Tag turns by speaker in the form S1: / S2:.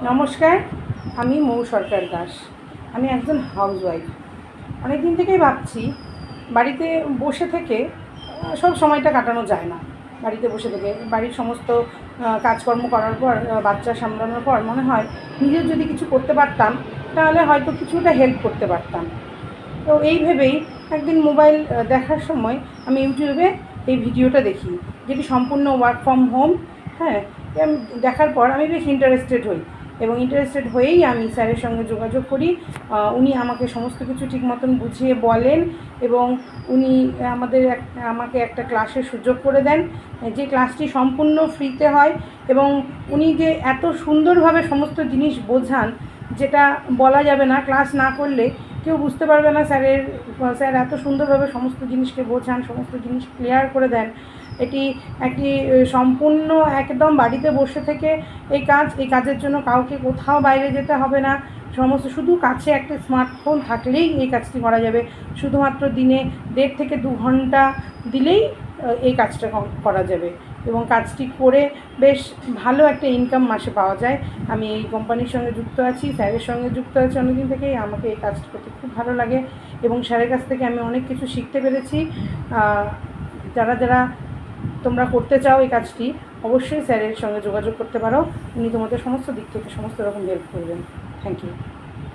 S1: নমস্কার, আমি মৌ সরকার দাস। আমি একজন হাউসওয়াইফ। অনেক দিন থেকেই ভাবছি বাড়িতে বসে থেকে সব সময়টা কাটানো যায় না। বাড়িতে বসে থেকে বাড়ির সমস্ত কাজকর্ম করার পর, বাচ্চা সামলানোর পর মনে হয় নিজের যদি কিছু করতে পারতাম তাহলে হয়তো কিছুটা হেল্প করতে পারতাম। তো এই ভেবেই একদিন মোবাইল দেখার সময় আমি ইউটিউবে এই ভিডিওটা দেখি, যেটি সম্পূর্ণ ওয়ার্ক ফ্রম হোম। হ্যাঁ, দেখার পর আমি বেশ ইন্টারেস্টেড হই এবং ইন্টারেস্টেড হয়েই আমি স্যারের সঙ্গে যোগাযোগ করি। উনি আমাকে সমস্ত কিছু ঠিক মতন বুঝিয়ে বলেন এবং উনি আমাকে একটা ক্লাসের সুযোগ করে দেন, যে ক্লাসটি সম্পূর্ণ ফ্রিতে হয় এবং উনি যে এত সুন্দরভাবে সমস্ত জিনিস বোঝান, যেটা বলা যাবে না। ক্লাস না করলে কেউ বুঝতে পারবে না। স্যার এত সুন্দরভাবে সমস্ত জিনিসকে বোঝান, সমস্ত জিনিস ক্লিয়ার করে দেন। এটি একটি সম্পূর্ণ একদম বাড়িতে বসে থেকে এই কাজের জন্য কাউকে কোথাও বাইরে যেতে হবে না। শুধু কাছে একটা স্মার্টফোন থাকলেই এই কাজটি করা যাবে। শুধুমাত্র দিনে 1.5 থেকে 2 ঘন্টা দিলেই এই কাজটা করা যাবে এবং কাজটি করে বেশ ভালো একটা ইনকাম মাসে পাওয়া যায়। আমি এই কোম্পানির সঙ্গে যুক্ত আছি, স্যারের সঙ্গে যুক্ত আছি অনেকদিন থেকেই। আমাকে এই কাজটি করতে খুব ভালো লাগে এবং স্যারের কাছ থেকে আমি অনেক কিছু শিখতে পেরেছি। যারা তোমরা করতে চাও এই কাজটি, অবশ্যই স্যারের সঙ্গে যোগাযোগ করতে পারো। উনি তোমাদের সমস্ত দিক থেকে সমস্ত রকম হেল্প করবেন। Thank you.